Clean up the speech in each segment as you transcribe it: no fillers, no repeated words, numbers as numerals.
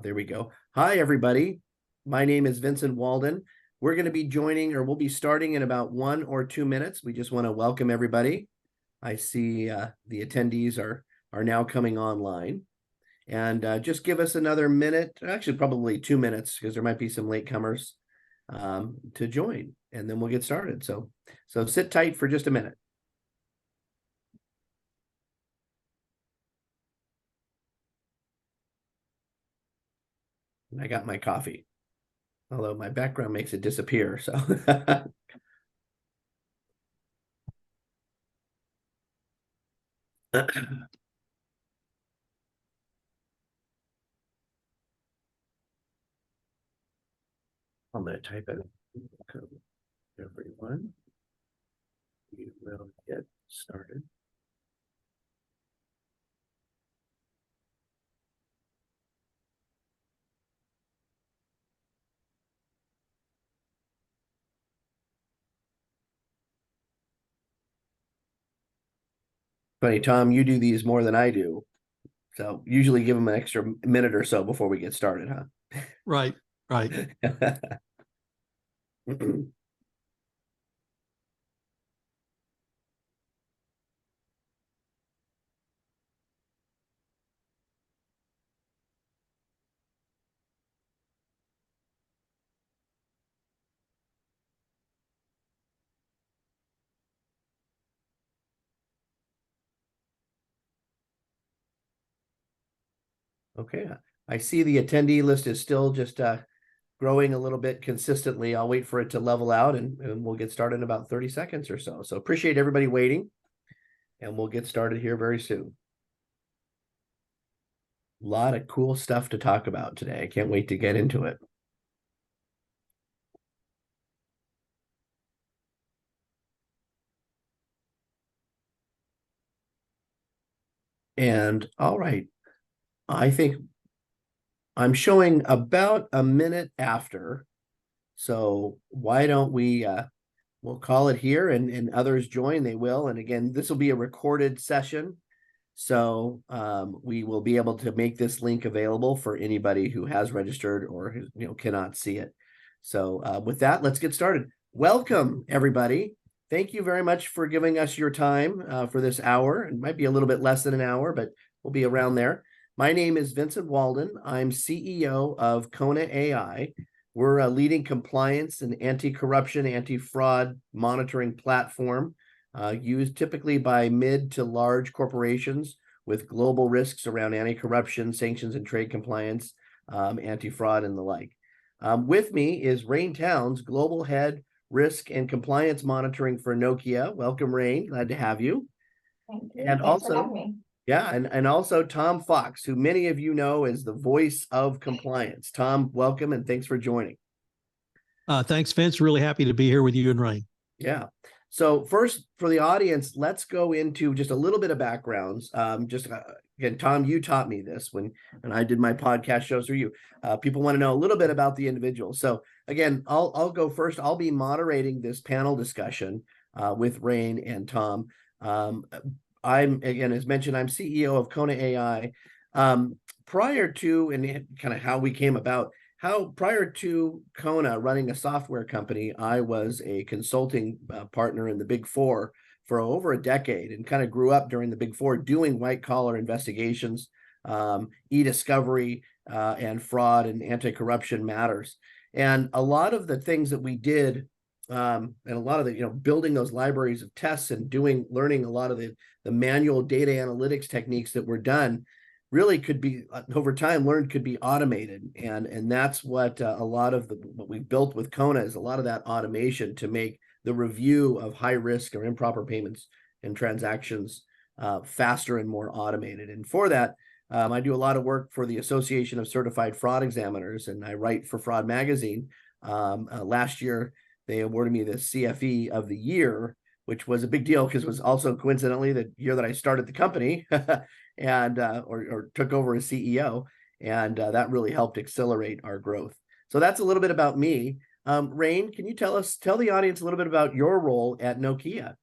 There we go. Hi, everybody. My name is Vincent Walden. We're going to be joining, or we'll be starting in about 1 or 2 minutes. We just want to welcome everybody. I see the attendees are now coming online. And just give us another minute, actually probably 2 minutes, because there might be some latecomers to join, and then we'll get started. So sit tight for just a minute. And I got my coffee, although my background makes it disappear. So I'm going to type it. Everyone, we will get started. Funny, Tom, you do these more than I do. So usually give them an extra minute or so before we get started, huh? Right. Okay, I see the attendee list is still just growing a little bit consistently. I'll wait for it to level out and we'll get started in about 30 seconds or so. So appreciate everybody waiting, and we'll get started here very soon. A lot of cool stuff to talk about today. I can't wait to get into it. And all right, I think I'm showing about a minute after. So why don't we we'll call it here, and others join, they will. And again, this will be a recorded session. So we will be able to make this link available for anybody who has registered or cannot see it. So with that, let's get started. Welcome, everybody. Thank you very much for giving us your time for this hour. It might be a little bit less than an hour, but we'll be around there. My name is Vincent Walden. I'm CEO of konaAI. We're a leading compliance and anti-corruption, anti-fraud monitoring platform used typically by mid to large corporations with global risks around anti-corruption, sanctions and trade compliance, anti-fraud, and the like. With me is Rayne Towns, Global Head Risk and Compliance Monitoring for Nokia. Welcome, Rayne. Glad to have you. Thank you. And Thanks for having me. Yeah, and also Tom Fox, who many of you know as the voice of compliance. Tom, welcome, and thanks for joining. Thanks, Vince. Really happy to be here with you and Rayne. Yeah. So first, for the audience, let's go into just a little bit of backgrounds. Again, Tom, you taught me this when I did my podcast shows for you. People want to know a little bit about the individual. So again, I'll go first. I'll be moderating this panel discussion with Rayne and Tom. I'm, again, as mentioned, I'm CEO of konaAI. Prior to, and kind of how we came about, prior to Kona running a software company, I was a consulting partner in the Big Four for over a decade, and kind of grew up during the Big Four doing white collar investigations, e-discovery, and fraud and anti-corruption matters. And a lot of the things that we did, and a lot of the, building those libraries of tests and learning a lot of the manual data analytics techniques that were done, really could be over time could be automated, and that's what a lot of what we built with Kona is a lot of that automation to make the review of high risk or improper payments and transactions faster and more automated. And for that, I do a lot of work for the Association of Certified Fraud Examiners, and I write for Fraud Magazine. Last year, they awarded me the CFE of the year, which was a big deal because it was also coincidentally the year that I started the company. And or took over as CEO, and that really helped accelerate our growth. So that's a little bit about me. Rayne, can you tell the audience a little bit about your role at Nokia?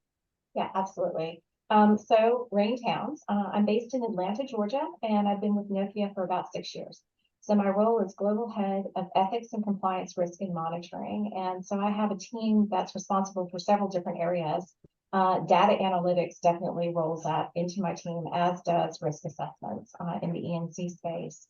Yeah, absolutely. So Rayne Towns, I'm based in Atlanta, Georgia, and I've been with Nokia for about 6 years. So my role is Global Head of Ethics and Compliance Risk and Monitoring. And so I have a team that's responsible for several different areas. Data analytics definitely rolls up into my team, as does risk assessments in the ENC space.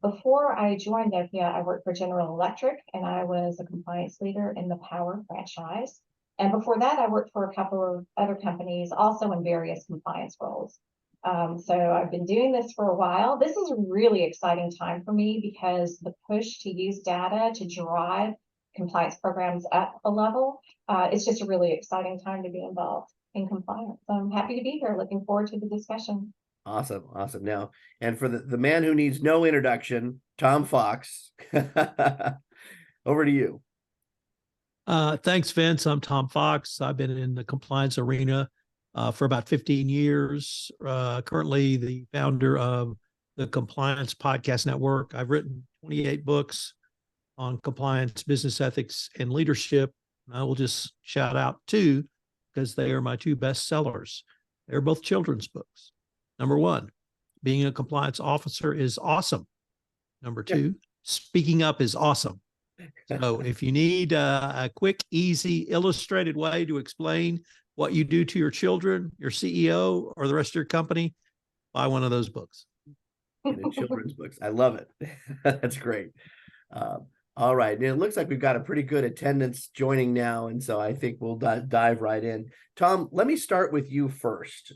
Before I joined Nokia, I worked for General Electric, and I was a compliance leader in the power franchise. And before that, I worked for a couple of other companies, also in various compliance roles. So I've been doing this for a while. This is a really exciting time for me because the push to use data to drive compliance programs up a level, it's just a really exciting time to be involved in compliance. So I'm happy to be here. Looking forward to the discussion. Awesome. Awesome. Now, and for the man who needs no introduction, Tom Fox, over to you. Thanks, Vince. I'm Tom Fox. I've been in the compliance arena for about 15 years, currently the founder of the Compliance Podcast Network. I've written 28 books on compliance, business ethics, and leadership. And I will just shout out two because they are my two best sellers. They're both children's books. Number one, being a compliance officer is awesome. Number two, speaking up is awesome. So if you need a quick, easy, illustrated way to explain what you do to your children, your CEO, or the rest of your company, buy one of those books. In children's books. I love it. That's great. All right. And it looks like we've got a pretty good attendance joining now. And so I think we'll dive right in. Tom, let me start with you first.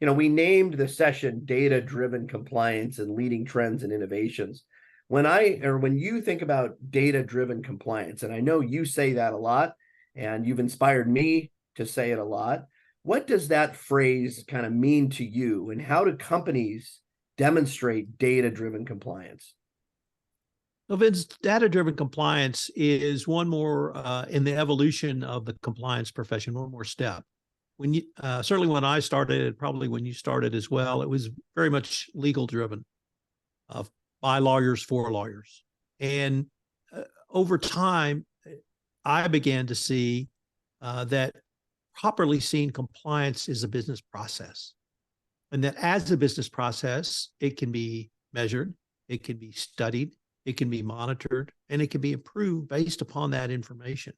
We named the session Data-Driven Compliance and Leading Trends and Innovations. When you think about data-driven compliance, and I know you say that a lot, and you've inspired me to say it a lot, what does that phrase kind of mean to you, and how do companies demonstrate data-driven compliance? Well, Vince, data-driven compliance is one more in the evolution of the compliance profession, one more step. When you certainly when I started, probably when you started as well, it was very much legal-driven, by lawyers for lawyers. And over time, I began to see that properly seen compliance is a business process. And that as a business process, it can be measured, it can be studied, it can be monitored, and it can be improved based upon that information.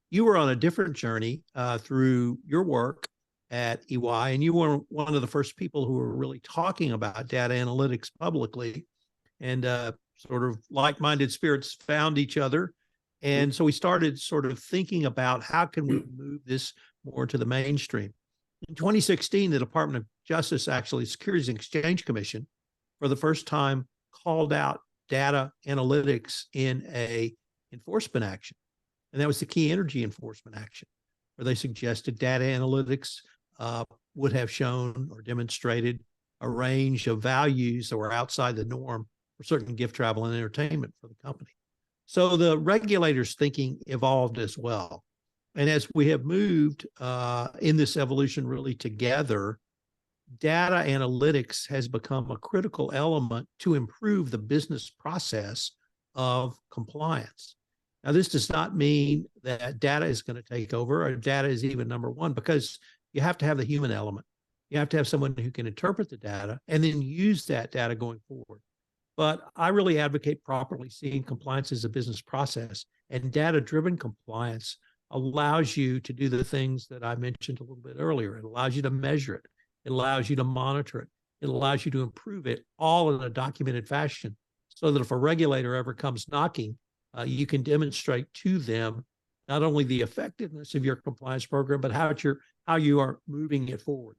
You were on a different journey through your work at EY, and you were one of the first people who were really talking about data analytics publicly. And sort of like-minded spirits found each other. And so we started sort of thinking about how can we move this more to the mainstream. In 2016, the Department of Justice, actually, Securities and Exchange Commission, for the first time called out data analytics in a enforcement action. And that was the key energy enforcement action, where they suggested data analytics would have shown or demonstrated a range of values that were outside the norm for certain gift, travel, and entertainment for the company. So the regulators' thinking evolved as well. And as we have moved in this evolution really together, data analytics has become a critical element to improve the business process of compliance. Now, this does not mean that data is going to take over or data is even number one, because you have to have the human element. You have to have someone who can interpret the data and then use that data going forward. But I really advocate properly seeing compliance as a business process, and data-driven compliance allows you to do the things that I mentioned a little bit earlier. It allows you to measure it. It allows you to monitor it. It allows you to improve it all in a documented fashion so that if a regulator ever comes knocking, you can demonstrate to them not only the effectiveness of your compliance program, but how you are moving it forward.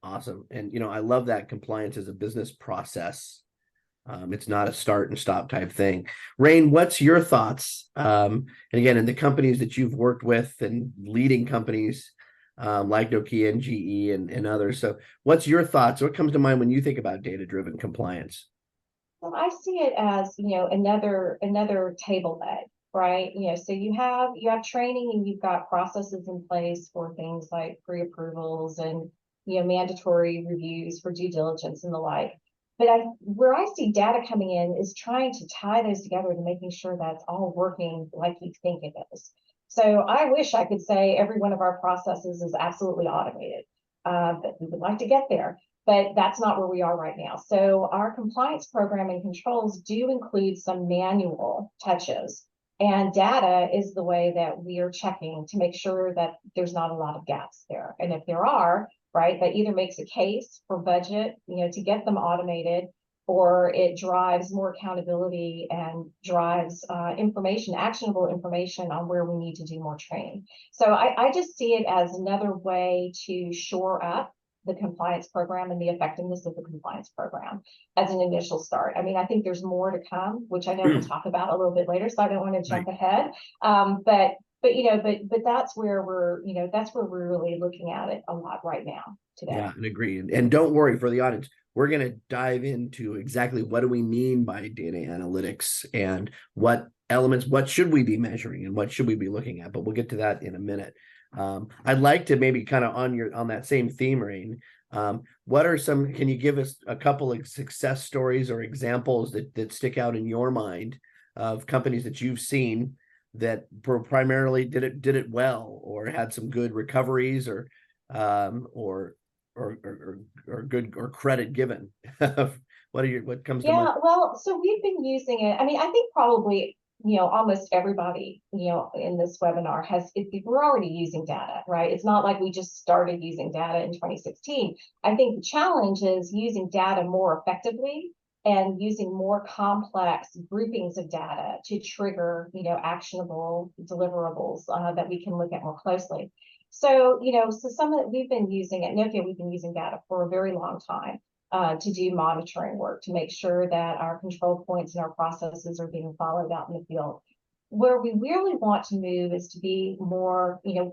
Awesome. And, I love that compliance as a business process. It's not a start and stop type thing. Rayne, what's your thoughts? And again, in the companies that you've worked with and leading companies like Nokia and GE and others. So what's your thoughts? What comes to mind when you think about data-driven compliance? Well, I see it as, another table leg, right? So you have training and you've got processes in place for things like pre-approvals and, mandatory reviews for due diligence and the like. But where I see data coming in is trying to tie those together and making sure that's all working like you think it is. So I wish I could say every one of our processes is absolutely automated, but we would like to get there. but that's not where we are right now. So our compliance program and controls do include some manual touches, and data is the way that we are checking to make sure that there's not a lot of gaps there. And if there are, right, that either makes a case for budget, to get them automated, or it drives more accountability and drives information, actionable information on where we need to do more training. So I just see it as another way to shore up the compliance program and the effectiveness of the compliance program as an initial start. I mean, I think there's more to come, which I know we'll talk about a little bit later, so I don't want to jump ahead. But that's where we're really looking at it a lot right now today. Yeah, and agree. And don't worry, for the audience, we're going to dive into exactly what do we mean by data analytics and what elements, what should we be measuring and what should we be looking at, but we'll get to that in a minute. I'd like to maybe kind of on that same theme, Rayne, can you give us a couple of success stories or examples that stick out in your mind of companies that you've seen that primarily did it well or had some good recoveries or good or credit given? What comes to mind? Well, so we've been using it. I mean, I think probably almost everybody in this webinar we're already using data, right? It's not like we just started using data in 2016. I think the challenge is using data more effectively and using more complex groupings of data to trigger actionable deliverables that we can look at more closely. So we've been using at Nokia, we've been using data for a very long time to do monitoring work, to make sure that our control points and our processes are being followed out in the field. Where we really want to move is to be more, a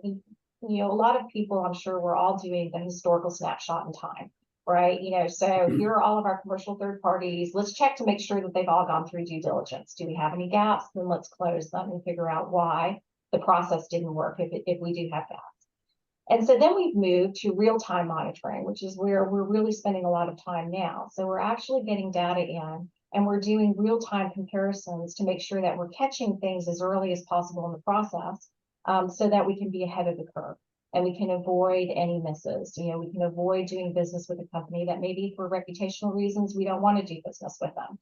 lot of people, I'm sure we're all doing the historical snapshot in time, right? So here are all of our commercial third parties. Let's check to make sure that they've all gone through due diligence. Do we have any gaps? Then let's close them and figure out why the process didn't work if we do have gaps. And so then we've moved to real-time monitoring, which is where we're really spending a lot of time now. So we're actually getting data in and we're doing real-time comparisons to make sure that we're catching things as early as possible in the process so that we can be ahead of the curve and we can avoid any misses. We can avoid doing business with a company that maybe for reputational reasons, we don't want to do business with them.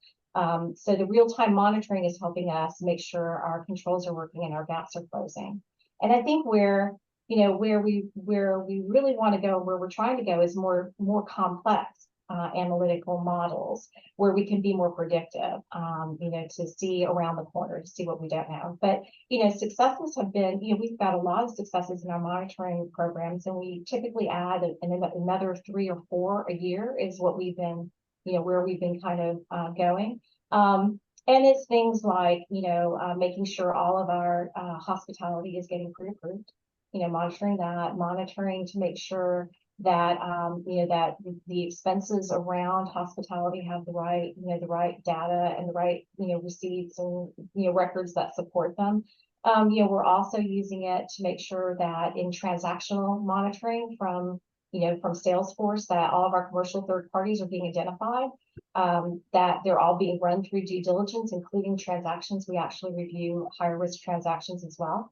So the real-time monitoring is helping us make sure our controls are working and our gaps are closing. And I think where we really want to go, where we're trying to go is more complex analytical models where we can be more predictive, to see around the corner, to see what we don't know. But, successes have been, we've got a lot of successes in our monitoring programs, and we typically add another 3 or 4 a year is what we've been, where we've been kind of going. And it's things like, making sure all of our hospitality is getting pre-approved. Monitoring to make sure that that the expenses around hospitality have the right data and the right receipts and records that support them. We're also using it to make sure that in transactional monitoring from Salesforce, that all of our commercial third parties are being identified, that they're all being run through due diligence, including transactions. We actually review higher risk transactions as well.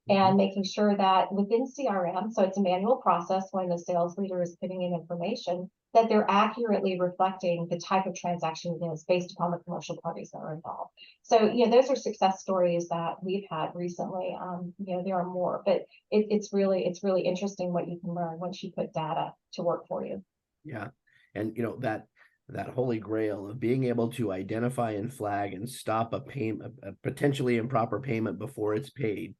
And making sure that within CRM, so it's a manual process when the sales leader is putting in information, that they're accurately reflecting the type of transaction it is based upon the commercial parties that are involved. So, those are success stories that we've had recently. There are more, but it's really interesting what you can learn once you put data to work for you. Yeah. And, that holy grail of being able to identify and flag and stop a potentially improper payment before it's paid.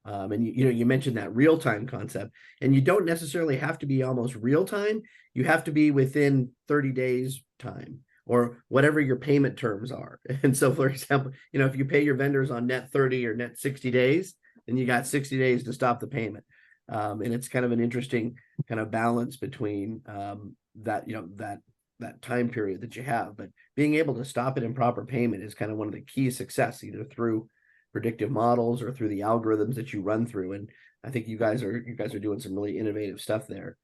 And you mentioned that real-time concept, and you don't necessarily have to be almost real-time. You have to be within 30 days time or whatever your payment terms are. And so, for example, if you pay your vendors on net 30 or net 60 days, then you got 60 days to stop the payment. And it's kind of an interesting kind of balance between that time period that you have. But being able to stop an improper payment is kind of one of the key success, either through predictive models or through the algorithms that you run through. And I think you guys are doing some really innovative stuff there.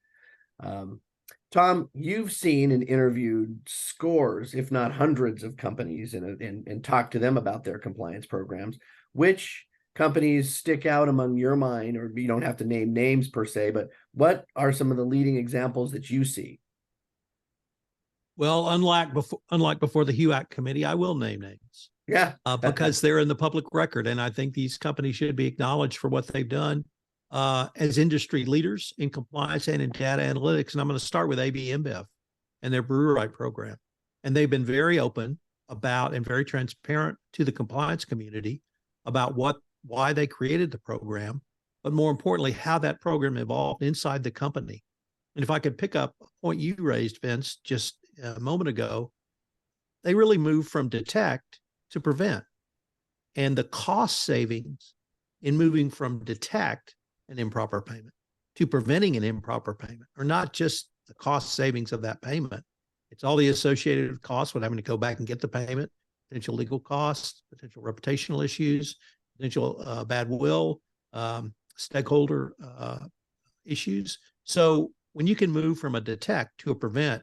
Tom, you've seen and interviewed scores, if not hundreds of companies and talked to them about their compliance programs. Which companies stick out among your mind, or you don't have to name names per se, but what are some of the leading examples that you see? Well, unlike before the HUAC committee, I will name names. Yeah. Because they're in the public record. And I think these companies should be acknowledged for what they've done as industry leaders in compliance and in data analytics. And I'm going to start with AB InBev and their brew right program. And they've been very open about and very transparent to the compliance community about why they created the program, but more importantly, how that program evolved inside the company. And if I could pick up a point you raised, Vince, just a moment ago, they really moved from detect to prevent. And the cost savings in moving from detect an improper payment to preventing an improper payment are not just the cost savings of that payment. It's all the associated costs with having to go back and get the payment, potential legal costs, potential reputational issues, potential bad will, stakeholder issues. So when you can move from a detect to a prevent,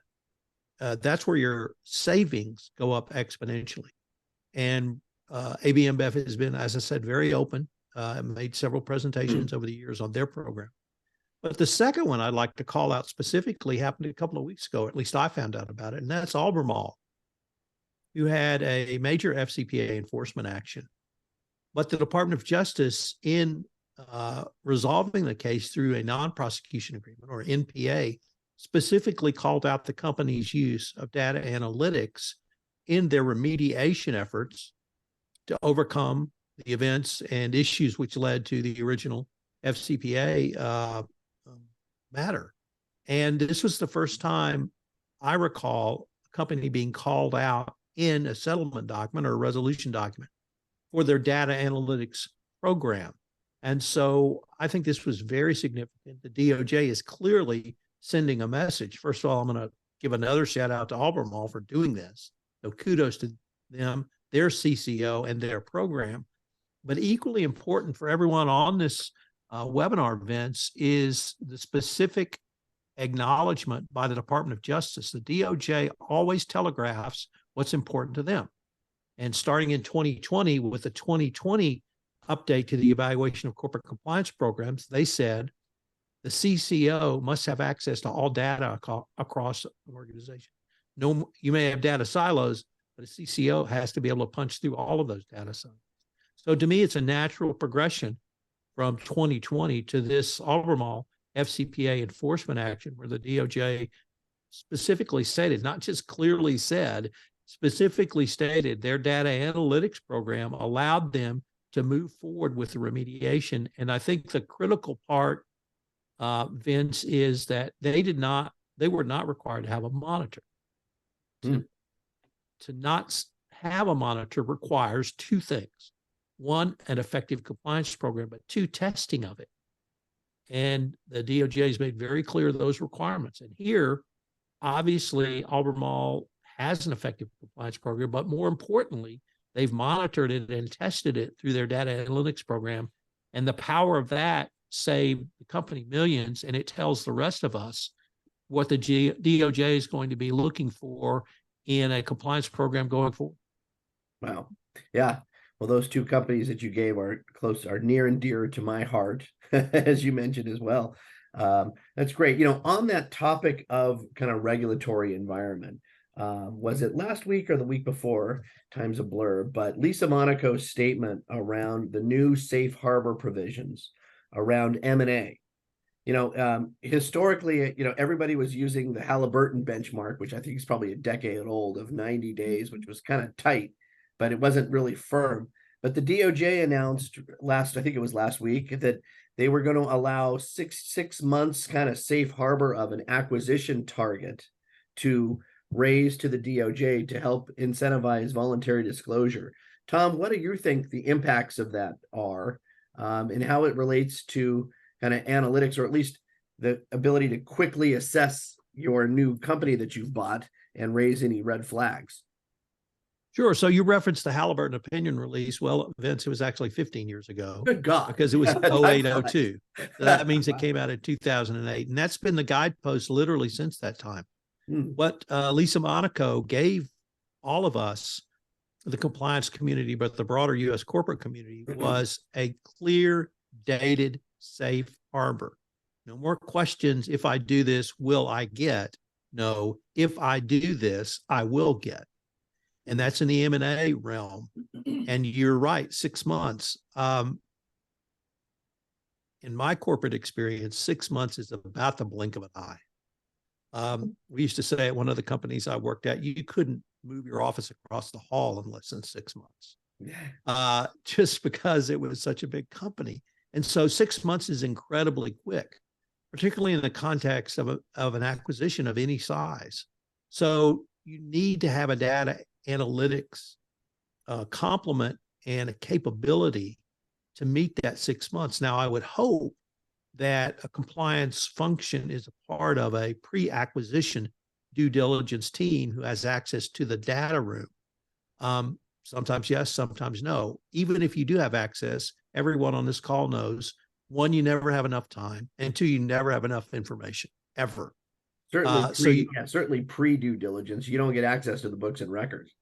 that's where your savings go up exponentially. And AB InBev has been, as I said, very open, made several presentations over the years on their program. But the second one I'd like to call out specifically happened a couple of weeks ago, at least I found out about it, and that's Albemarle, who had a major FCPA enforcement action. But the Department of Justice, in resolving the case through a non-prosecution agreement, or NPA, specifically called out the company's use of data analytics in their remediation efforts to overcome the events and issues which led to the original FCPA matter. And this was the first time I recall a company being called out in a settlement document or a resolution document for their data analytics program. And so I think this was very significant. The DOJ is clearly sending a message. First of all, I'm going to give another shout out to Albemarle for doing this. So kudos to them, their CCO, and their program. But equally important for everyone on this webinar, Vince, is the specific acknowledgement by the Department of Justice. The DOJ always telegraphs what's important to them. And starting in 2020, with the 2020 update to the evaluation of corporate compliance programs, they said the CCO must have access to all data across an organization. No, you may have data silos, but a CCO has to be able to punch through all of those data silos. So to me, it's a natural progression from 2020 to this Albemarle FCPA enforcement action, where the DOJ specifically stated, not just clearly said, specifically stated their data analytics program allowed them to move forward with the remediation. And I think the critical part, Vince, is that they were not required to have a monitor. To not have a monitor requires two things. One, an effective compliance program, but two, testing of it. And the DOJ has made very clear those requirements. And here, obviously, Albemarle has an effective compliance program, but more importantly, they've monitored it and tested it through their data analytics program. And the power of that saved the company millions, and it tells the rest of us what the DOJ is going to be looking for in a compliance program going forward. Wow. Yeah. Well, those two companies that you gave are near and dear to my heart, as you mentioned as well. That's great. You know, on that topic of kind of regulatory environment, was it last week or the week before? Time's a blur, but Lisa Monaco's statement around the new safe harbor provisions around M&A. You know, historically, you know, everybody was using the Halliburton benchmark, which I think is probably a decade old, of 90 days, which was kind of tight, but it wasn't really firm. But the DOJ announced I think it was last week, that they were going to allow six months kind of safe harbor of an acquisition target to raise to the DOJ to help incentivize voluntary disclosure. Tom, what do you think the impacts of that are, and how it relates to kind of analytics, or at least the ability to quickly assess your new company that you've bought and raise any red flags? Sure. So you referenced the Halliburton opinion release. Well, Vince, it was actually 15 years ago. Good God. Because it was 0802. So that means it came out in 2008. And that's been the guidepost literally since that time. What Lisa Monaco gave all of us, the compliance community, but the broader U.S. corporate community, was a clear, dated, safe harbor. No more questions. If I do this, will I get? know, if I do this, I will get. And that's in the M&A realm. And you're right, 6 months. In my corporate experience, 6 months is about the blink of an eye. We used to say at one of the companies I worked at, you couldn't move your office across the hall in less than 6 months, just because it was such a big company. And so 6 months is incredibly quick, particularly in the context of an acquisition of any size. So you need to have a data analytics complement and a capability to meet that 6 months. Now, I would hope that a compliance function is a part of a pre-acquisition due diligence team who has access to the data room. Sometimes yes, sometimes no. Even if you do have access, everyone on this call knows, one, you never have enough time, and two, you never have enough information, ever. Certainly, certainly pre-due diligence, you don't get access to the books and records.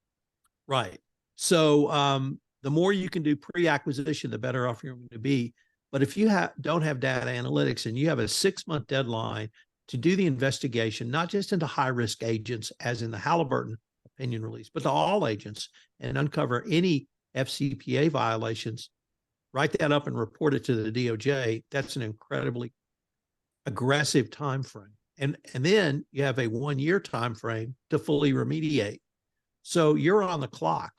Right. So the more you can do pre-acquisition, the better off you're going to be. But if you don't have data analytics and you have a 6-month deadline to do the investigation, not just into high-risk agents, as in the Halliburton opinion release, but to all agents, and uncover any FCPA violations, write that up and report it to the DOJ, that's an incredibly aggressive time frame. And then you have a 1-year time frame to fully remediate. So you're on the clock.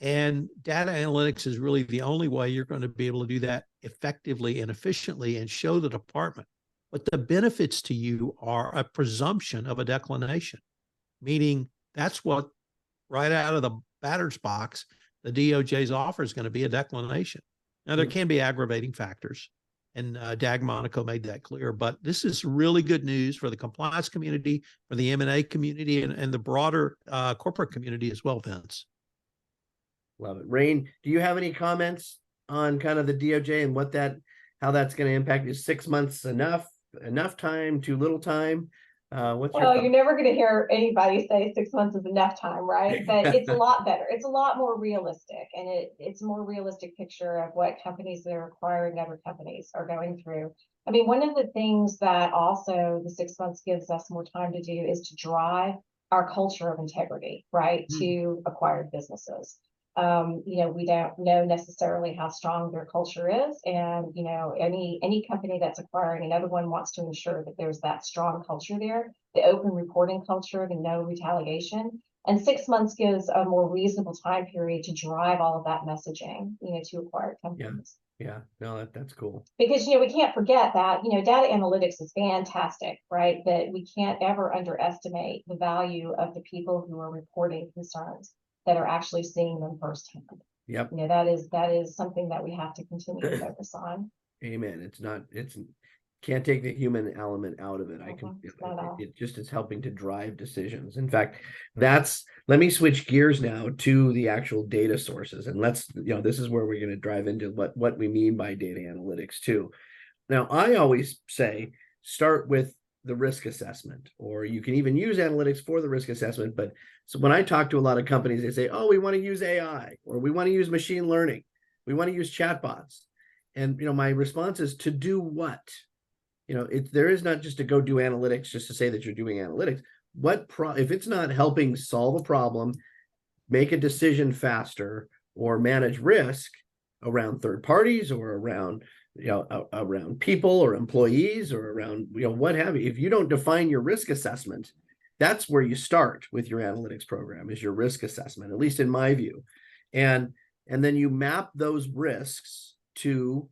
And data analytics is really the only way you're going to be able to do that effectively and efficiently and show the department. But the benefits to you are a presumption of a declination, meaning that's what right out of the batter's box, the DOJ's offer is going to be a declination. Now, there can be aggravating factors, and Dag Monaco made that clear, but this is really good news for the compliance community, for the M&A community, and the broader corporate community as well, Vince. Love it. Rayne, do you have any comments on kind of the DOJ and how that's going to impact you? 6 months enough time, too little time? You're never going to hear anybody say 6 months is enough time, right? But it's a lot better. It's a lot more realistic, and it's a more realistic picture of what companies that are acquiring other companies are going through. I mean, one of the things that also the 6 months gives us more time to do is to drive our culture of integrity, right, to acquired businesses. We don't know necessarily how strong their culture is. And, any company that's acquiring another one wants to ensure that there's that strong culture there, the open reporting culture, the no retaliation. And 6 months gives a more reasonable time period to drive all of that messaging, to acquired companies. Yeah, no, that's cool. Because, we can't forget that, data analytics is fantastic, right? But we can't ever underestimate the value of the people who are reporting concerns, that are actually seeing them firsthand. Yep. That is something that we have to continue to focus on. Amen. Can't take the human element out of it. It just is helping to drive decisions. In fact, let me switch gears now to the actual data sources. And this is where we're going to drive into what we mean by data analytics too. Now, I always say, start with the risk assessment, or you can even use analytics for the risk assessment. But so when I talk to a lot of companies, they say, oh, we want to use AI, or we want to use machine learning. We want to use chatbots. And, my response is, to do what? There is not just to go do analytics just to say that you're doing analytics. If it's not helping solve a problem, make a decision faster, or manage risk around third parties, or around people or employees, or around, what have you. If you don't define your risk assessment, that's where you start with your analytics program, is your risk assessment, at least in my view. And then you map those risks to,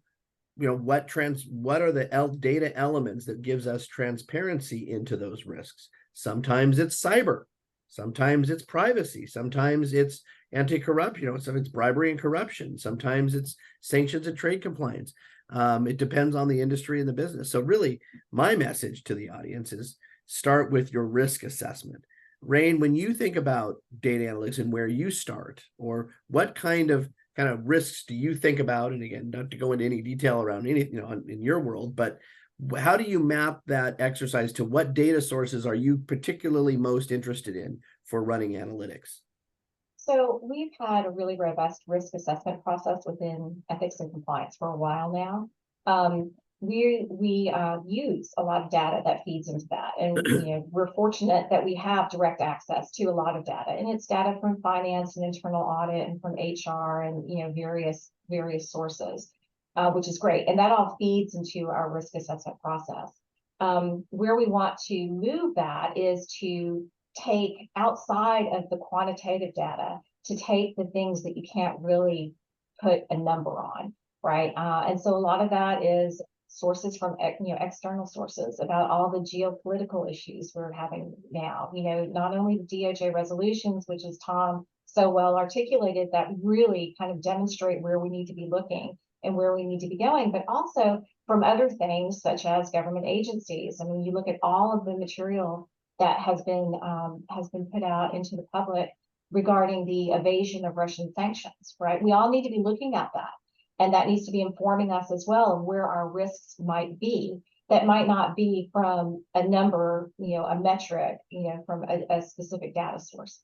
what are the data elements that gives us transparency into those risks. Sometimes it's cyber, sometimes it's privacy, sometimes it's anti-corruption, so it's bribery and corruption, sometimes it's sanctions and trade compliance. It depends on the industry and the business. So really, my message to the audience is, start with your risk assessment. Rayne, when you think about data analytics and where you start, or what kind of risks do you think about? And again, not to go into any detail around any, in your world, but how do you map that exercise to what data sources are you particularly most interested in for running analytics? So we've had a really robust risk assessment process within ethics and compliance for a while now. we use a lot of data that feeds into that, and we're fortunate that we have direct access to a lot of data, and it's data from finance and internal audit and from HR and various sources, which is great, and that all feeds into our risk assessment process. Where we want to move that is to take outside of the quantitative data, to take the things that you can't really put a number on, right? And so a lot of that is sources from external sources about all the geopolitical issues we're having now. Not only the DOJ resolutions, which is Tom so well articulated, that really kind of demonstrate where we need to be looking and where we need to be going, but also from other things such as government agencies. I mean, you look at all of the material that has been put out into the public regarding the evasion of Russian sanctions, right? We all need to be looking at that. And that needs to be informing us as well of where our risks might be. That might not be from a number, a metric, from a specific data source.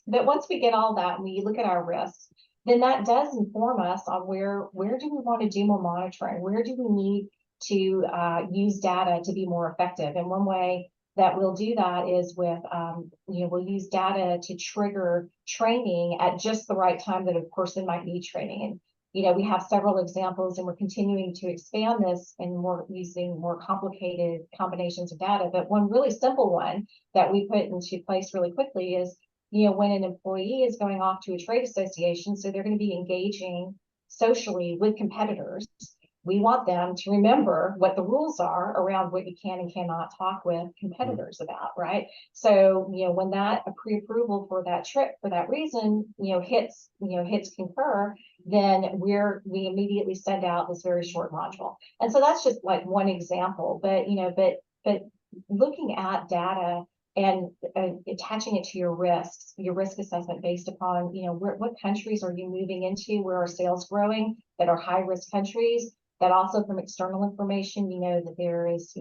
But once we get all that and we look at our risks, then that does inform us on where do we want to do more monitoring? Where do we need to use data to be more effective? And one way that we'll do that is with, we'll use data to trigger training at just the right time that a person might need training. And we have several examples, and we're continuing to expand this and using more complicated combinations of data. But one really simple one that we put into place really quickly is, when an employee is going off to a trade association, so they're going to be engaging socially with competitors, we want them to remember what the rules are around what you can and cannot talk with competitors about, right? So, when that pre-approval for that trip for that reason, hits concur, then we immediately send out this very short module. And so that's just like one example, but looking at data and attaching it to your risk assessment based upon, what countries are you moving into, where are sales growing that are high risk countries. That also from external information, that there is,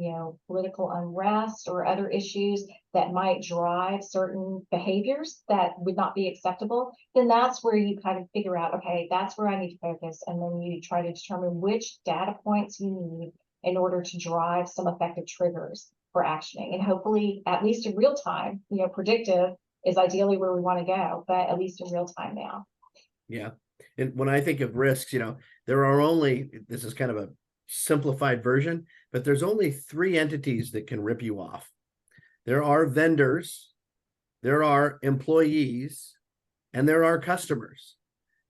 political unrest or other issues that might drive certain behaviors that would not be acceptable, then that's where you kind of figure out, okay, that's where I need to focus. And then you try to determine which data points you need in order to drive some effective triggers for actioning. And hopefully, at least in real time, predictive is ideally where we want to go, but at least in real time now. Yeah. And when I think of risks, there are only, this is kind of a simplified version, but there's only 3 entities that can rip you off. There are vendors, there are employees, and there are customers.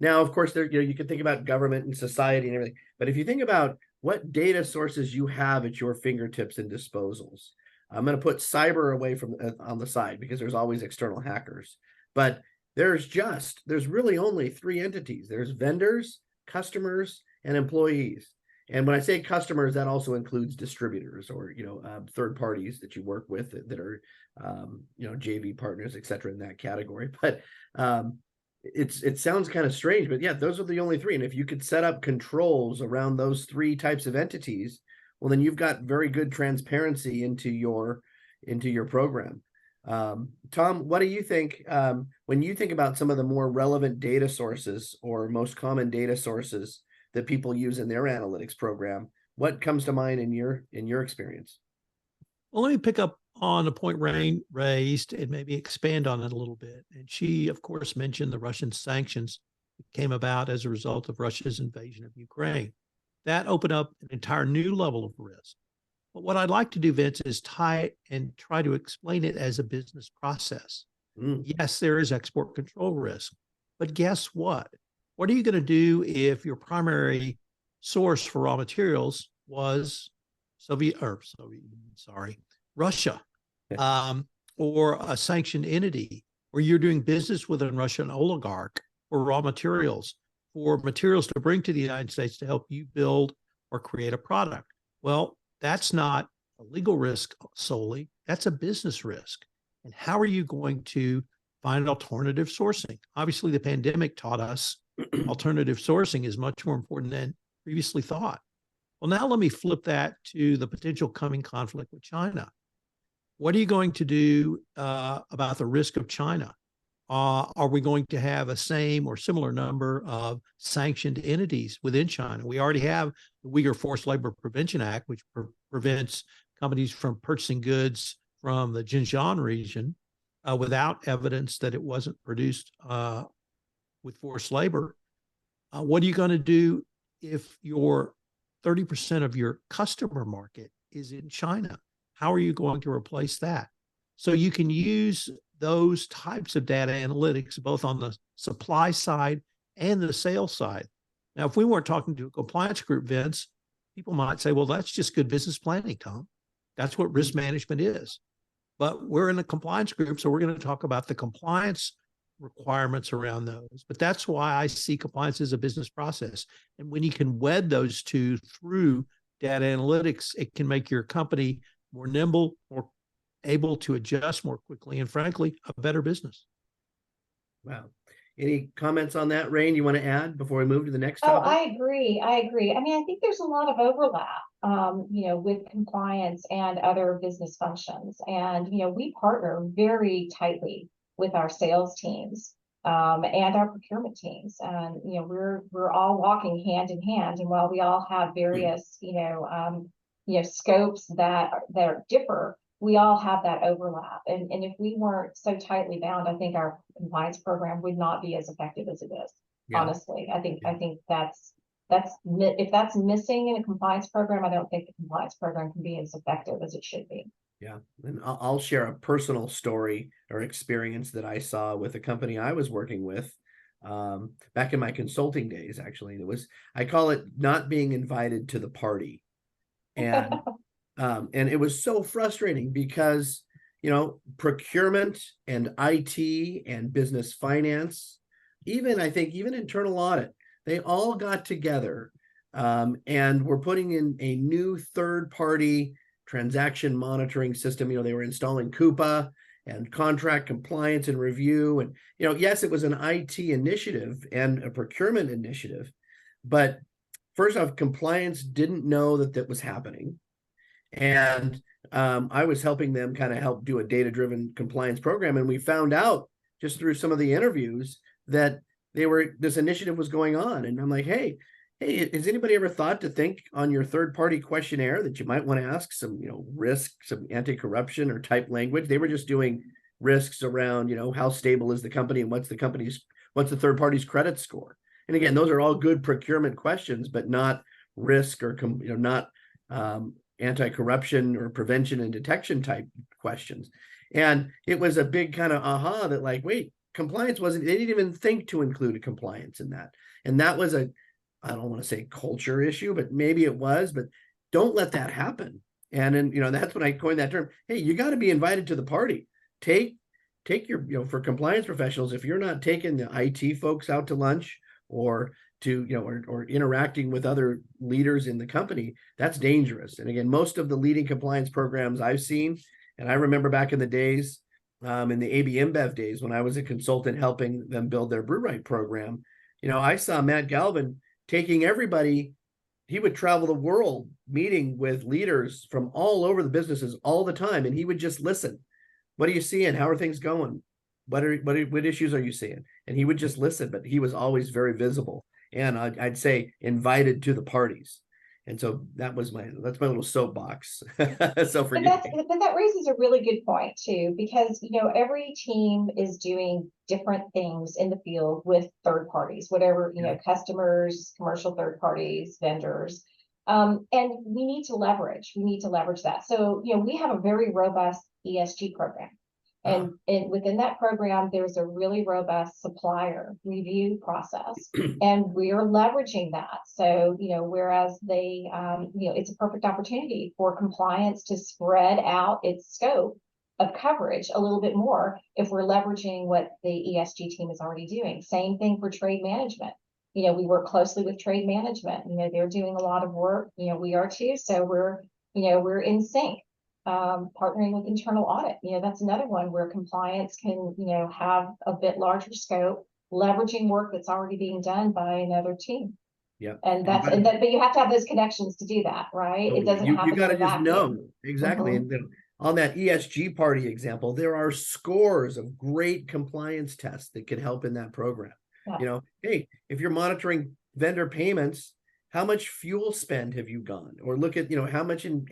Now, of course, there, you can think about government and society and everything, but if you think about what data sources you have at your fingertips and disposals, I'm going to put cyber away from on the side because there's always external hackers, but there's really only 3 entities. There's vendors, customers, and employees. And when I say customers, that also includes distributors or, third parties that you work with that are, JV partners, et cetera, in that category. But it sounds kind of strange, but yeah, those are the only 3. And if you could set up controls around those 3 types of entities, well, then you've got very good transparency into your program. Tom, what do you think when you think about some of the more relevant data sources or most common data sources that people use in their analytics program? What comes to mind in your experience? Well, let me pick up on a point Rayne raised and maybe expand on it a little bit. And she, of course, mentioned the Russian sanctions that came about as a result of Russia's invasion of Ukraine. That opened up an entire new level of risk. But what I'd like to do, Vince, is tie it and try to explain it as a business process. Yes, there is export control risk, but guess what? What are you going to do if your primary source for raw materials was Russia, or a sanctioned entity, or you're doing business with a Russian oligarch for raw materials, for materials to bring to the United States to help you build or create a product? Well, that's not a legal risk solely, that's a business risk. And how are you going to find alternative sourcing? Obviously, the pandemic taught us alternative sourcing is much more important than previously thought. Well, now let me flip that to the potential coming conflict with China. What are you going to do about the risk of China? Are we going to have a same or similar number of sanctioned entities within China? We already have the Uyghur Forced Labor Prevention Act, which prevents companies from purchasing goods from the Xinjiang region without evidence that it wasn't produced with forced labor. What are you going to do if your 30% of your customer market is in China? How are you going to replace that? So you can use those types of data analytics, both on the supply side and the sales side. Now, if we weren't talking to a compliance group, Vince, people might say, well, that's just good business planning, Tom. That's what risk management is. But we're in a compliance group, so we're going to talk about the compliance requirements around those. But that's why I see compliance as a business process. And when you can wed those two through data analytics, it can make your company more nimble, more able to adjust more quickly, and frankly, a better business. Wow. Any comments on that, Rayne, you want to add before we move to the next Oh, topic? I agree. I agree. I mean, I think there's a lot of overlap, with compliance and other business functions. And, we partner very tightly with our sales teams and our procurement teams. And, we're all walking hand in hand. And while we all have various, scopes that differ, we all have that overlap. And if we weren't so tightly bound, I think our compliance program would not be as effective as it is. Yeah. Honestly, I think that's if that's missing in a compliance program, I don't think the compliance program can be as effective as it should be. Yeah, and I'll share a personal story or experience that I saw with a company I was working with back in my consulting days. Actually, I call it not being invited to the party, and it was so frustrating because procurement and IT and business finance, even internal audit, they all got together and were putting in a new third-party transaction monitoring system. They were installing Coupa and contract compliance and review. And, yes, it was an IT initiative and a procurement initiative, but first off, compliance didn't know that was happening. And I was helping them kind of help do a data-driven compliance program. And we found out just through some of the interviews that this initiative was going on. And I'm like, hey, has anybody ever thought to think on your third-party questionnaire that you might want to ask some, risk, some anti-corruption or type language? They were just doing risks around, how stable is the company and what's the third party's credit score? And again, those are all good procurement questions, but not risk or, not anti-corruption or prevention and detection type questions. And it was a big kind of aha that like, wait, compliance they didn't even think to include a compliance in that. And that was I don't want to say culture issue, but maybe it was, but don't let that happen. And then, that's when I coined that term. Hey, you got to be invited to the party. Take your, for compliance professionals, if you're not taking the IT folks out to lunch or to, or interacting with other leaders in the company, that's dangerous. And again, most of the leading compliance programs I've seen, and I remember back in the days, in the AB InBev days, when I was a consultant helping them build their brew right program, I saw Matt Galvin taking everybody. He would travel the world meeting with leaders from all over the businesses all the time. And he would just listen. What are you seeing? How are things going? What issues are you seeing? And he would just listen, but he was always very visible. And I'd say invited to the parties. And so that's my little soapbox. So but that raises a really good point too, because every team is doing different things in the field with third parties, whatever, customers, commercial third parties, vendors. And we need to leverage that. So, we have a very robust ESG program. And within that program, there's a really robust supplier review process, and we are leveraging that. So, whereas it's a perfect opportunity for compliance to spread out its scope of coverage a little bit more if we're leveraging what the ESG team is already doing. Same thing for trade management. We work closely with trade management. They're doing a lot of work. We are too. So we're in sync. Partnering with internal audit, that's another one where compliance can, have a bit larger scope, leveraging work that's already being done by another team. Yeah, but you have to have those connections to do that, right? It doesn't happen. You got to just know exactly. And then on that ESG party example, there are scores of great compliance tests that can help in that program. Yeah. Hey, if you're monitoring vendor payments, how much fuel spend have you gone? Or look at, how much in,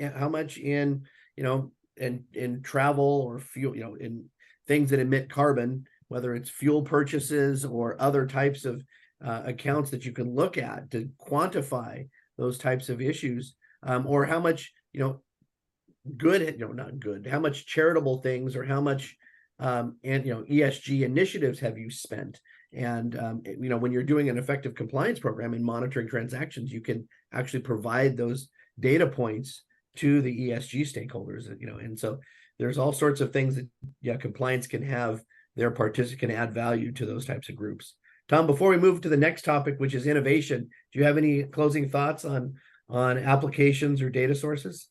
in travel or fuel, in things that emit carbon, whether it's fuel purchases or other types of accounts that you can look at to quantify those types of issues, or how much, how much charitable things or how much ESG initiatives have you spent? And when you're doing an effective compliance program and monitoring transactions, you can actually provide those data points to the ESG stakeholders, and so there's all sorts of things that compliance can have can add value to those types of groups. Tom, before we move to the next topic, which is innovation, do you have any closing thoughts on applications or data sources?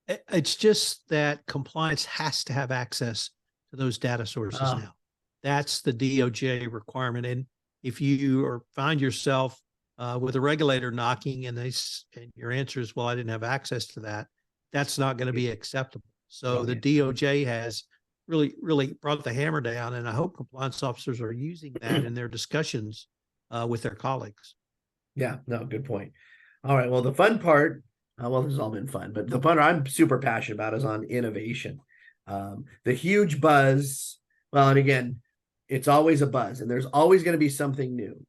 It's just that compliance has to have access to those data sources now. That's the DOJ requirement. And if you find yourself with a regulator knocking and your answer is, well, I didn't have access to that, that's not going to be acceptable. So the DOJ has really brought the hammer down, and I hope compliance officers are using that in their discussions with their colleagues. Yeah, no, good point. All right, well, the fun part, well, this has all been fun, but the part I'm super passionate about is on innovation. The huge buzz, well, and again, it's always a buzz, and there's always going to be something new.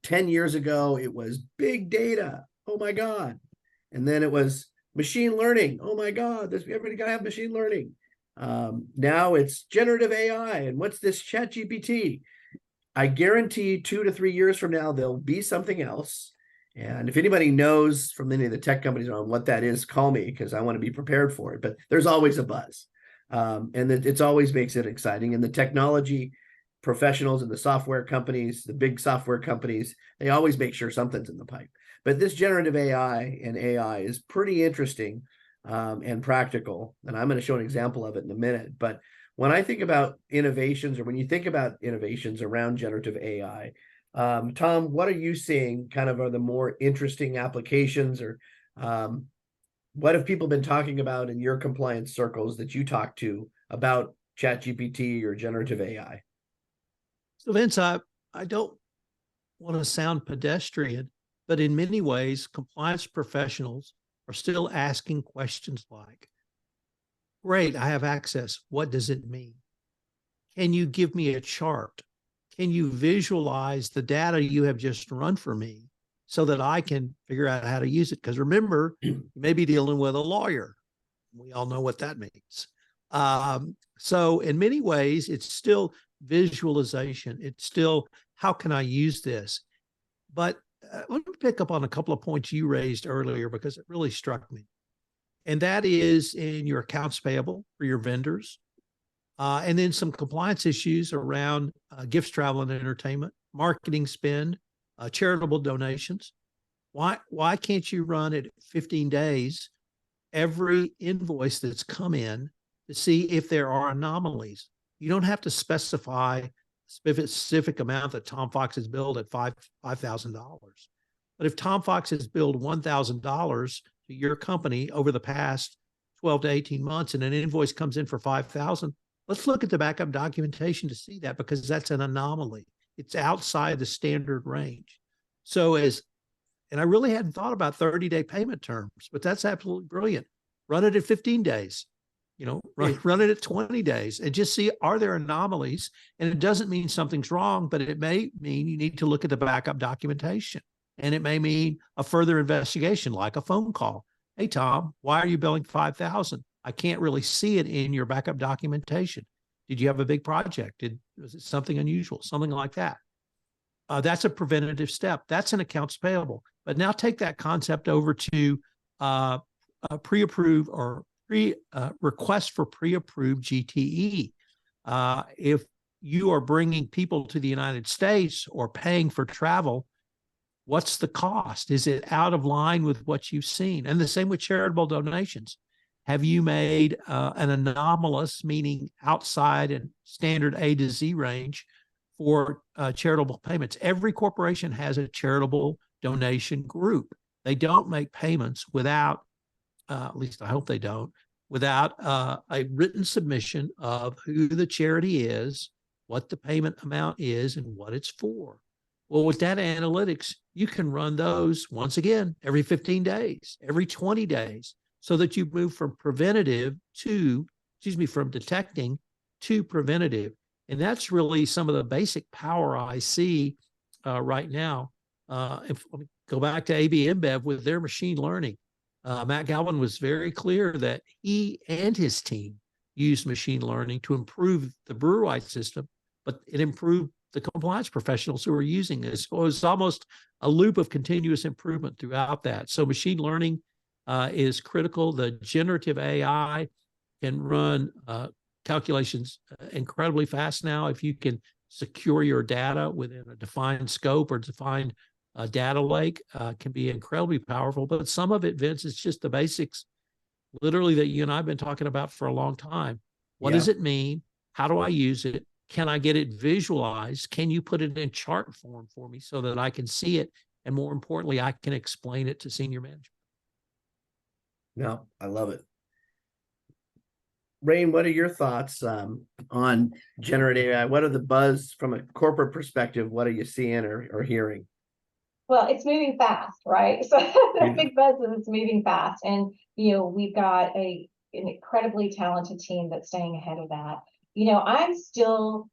10 years ago, it was big data. Oh my God. And then it was machine learning. Oh my God, everybody got to have machine learning. Now it's generative AI. And what's this ChatGPT? I guarantee 2 to 3 years from now, there'll be something else. And if anybody knows from any of the tech companies on what that is, call me, because I want to be prepared for it. But there's always a buzz. And it always makes it exciting. And the technology professionals and the software companies, the big software companies, they always make sure something's in the pipe. But this generative AI and AI is pretty interesting and practical. And I'm going to show an example of it in a minute. But when I think about innovations, or when you think about innovations around generative AI, Tom, what are you seeing kind of are the more interesting applications, or what have people been talking about in your compliance circles that you talk to about ChatGPT or generative AI? So Vince, I don't want to sound pedestrian, but in many ways, compliance professionals are still asking questions like, great, I have access. What does it mean? Can you give me a chart? Can you visualize the data you have just run for me so that I can figure out how to use it? Because remember, you may be dealing with a lawyer. We all know what that means. So in many ways, it's still visualization. It's still, how can I use this? But let me pick up on a couple of points you raised earlier, because it really struck me. And that is in your accounts payable for your vendors. And then some compliance issues around gifts, travel, and entertainment, marketing spend, charitable donations. Why can't you run it 15 days, every invoice that's come in, to see if there are anomalies? You don't have to specify a specific amount that Tom Fox has billed at $5,000. But if Tom Fox has billed $1,000 to your company over the past 12 to 18 months and an invoice comes in for $5,000, let's look at the backup documentation to see that, because that's an anomaly. It's outside the standard range. And I really hadn't thought about 30-day payment terms, but that's absolutely brilliant. Run it at 15 days, run it at 20 days and just see, are there anomalies? And it doesn't mean something's wrong, but it may mean you need to look at the backup documentation. And it may mean a further investigation, like a phone call. Hey, Tom, why are you billing $5,000? I can't really see it in your backup documentation. Did you have a big project? Was it something unusual? Something like that. That's a preventative step. That's an accounts payable. But now take that concept over to pre-approve or request for pre-approved GTE. If you are bringing people to the United States or paying for travel, what's the cost? Is it out of line with what you've seen? And the same with charitable donations. Have you made an anomalous, meaning outside and standard A to Z range for charitable payments? Every corporation has a charitable donation group. They don't make payments without, at least I hope they don't, without a written submission of who the charity is, what the payment amount is, and what it's for. Well, with data analytics, you can run those once again every 15 days, every 20 days, so that you move from preventative to, from detecting to preventative. And that's really some of the basic power I see right now. If let me go back to AB InBev with their machine learning. Matt Galvin was very clear that he and his team used machine learning to improve the brew-wide system, but it improved the compliance professionals who are using this. So it was almost a loop of continuous improvement throughout that. So machine learning is critical. The generative AI can run calculations incredibly fast now. If you can secure your data within a defined scope or defined data lake, can be incredibly powerful. But some of it, Vince, is just the basics, literally, that you and I have been talking about for a long time. What does it mean? How do I use it? Can I get it visualized? Can you put it in chart form for me so that I can see it? And more importantly, I can explain it to senior management. No, I love it. Rayne, what are your thoughts on generative AI? What are the buzz from a corporate perspective? What are you seeing or hearing? Well, it's moving fast, right? So the big buzz is it's moving fast. And, we've got an incredibly talented team that's staying ahead of that. I'm still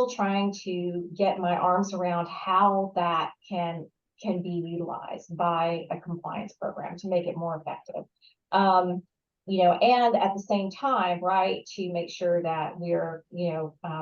trying to get my arms around how that can be utilized by a compliance program to make it more effective. And at the same time, right, to make sure that we're,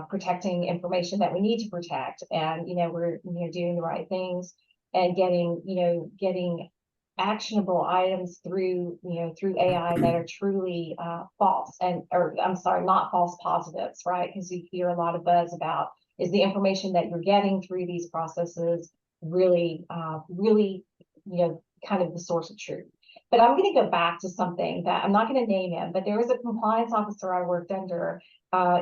protecting information that we need to protect, and, we're, doing the right things and getting actionable items through AI that are truly false not false positives, right? Because you hear a lot of buzz about, is the information that you're getting through these processes really, kind of the source of truth? But I'm going to go back to something that I'm not going to name him, but there was a compliance officer I worked under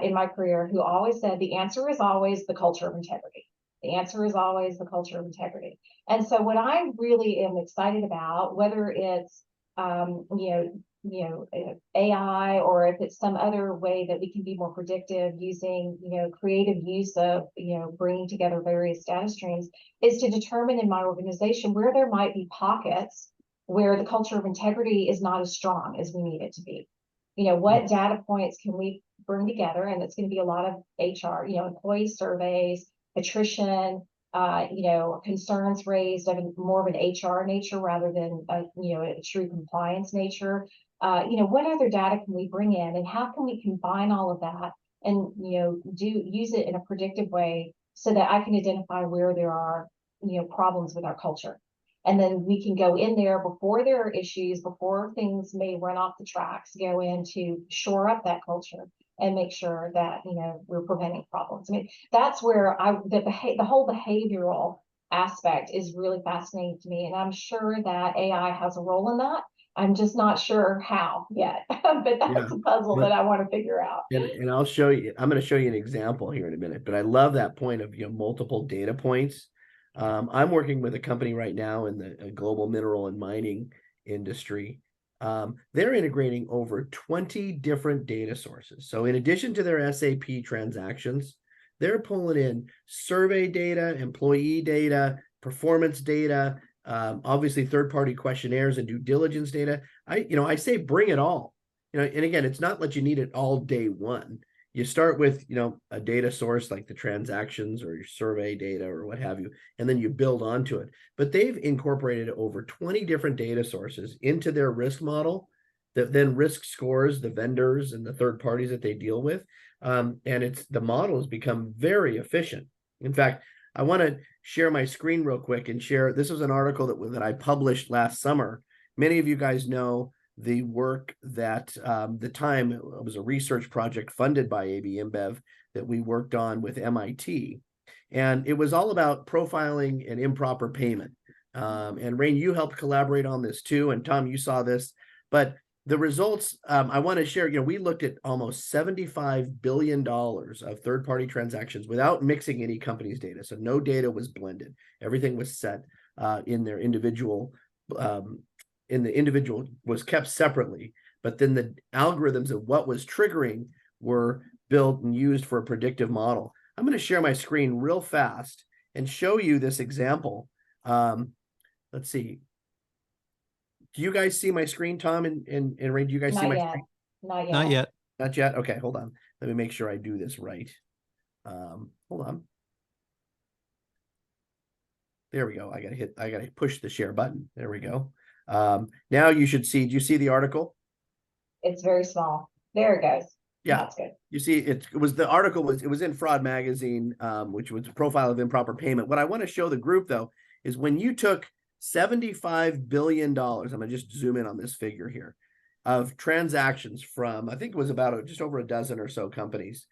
in my career who always said the answer is always the culture of integrity. The answer is always the culture of integrity. And so what I really am excited about, whether it's AI, or if it's some other way that we can be more predictive using creative use of bringing together various data streams, is to determine in my organization where there might be pockets where the culture of integrity is not as strong as we need it to be. What data points can we bring together? And it's going to be a lot of HR, employee surveys, attrition, concerns raised of more of an HR nature rather than a true compliance nature. What other data can we bring in, and how can we combine all of that and use it in a predictive way so that I can identify where there are problems with our culture. And then we can go in there before there are issues, before things may run off the tracks, go in to shore up that culture and make sure that we're preventing problems. I mean, that's where the whole behavioral aspect is really fascinating to me, and I'm sure that AI has a role in that. I'm just not sure how yet, but that's a puzzle that I want to figure out. And I'll show you. I'm going to show you an example here in a minute. But I love that point of multiple data points. I'm working with a company right now in the global mineral and mining industry. They're integrating over 20 different data sources. So in addition to their SAP transactions, they're pulling in survey data, employee data, performance data, obviously third-party questionnaires and due diligence data. I say bring it all. And again, it's not that you need it all day one. You start with, a data source like the transactions or your survey data or what have you, and then you build onto it. But they've incorporated over 20 different data sources into their risk model that then risk scores the vendors and the third parties that they deal with. And the model has become very efficient. In fact, I want to share my screen real quick and share. This was an article that I published last summer. Many of you guys know the work that the time it was a research project funded by AB InBev that we worked on with MIT. And it was all about profiling and improper payment. And Rayne, you helped collaborate on this too. And Tom, you saw this. But the results I want to share, we looked at almost $75 billion of third-party transactions without mixing any company's data. So no data was blended. Everything was set in their individual, the individual was kept separately. but then the algorithms of what was triggering were built and used for a predictive model. I'm going to share my screen real fast and show you this example. Let's see. Do you guys see my screen, Tom and Rayne? Do you guys see my screen? Not yet. Not yet. Not yet? Okay, hold on. Let me make sure I do this right. Hold on. There we go. I gotta push the share button. There we go. Now you should see, do you see the article? It's very small. There it goes. Yeah, that's good. You see, it was the article it was in Fraud Magazine, which was a profile of improper payment. What I want to show the group though is when you took $75 billion, I'm gonna just zoom in on this figure here, of transactions from, I think it was about just over a dozen or so companies.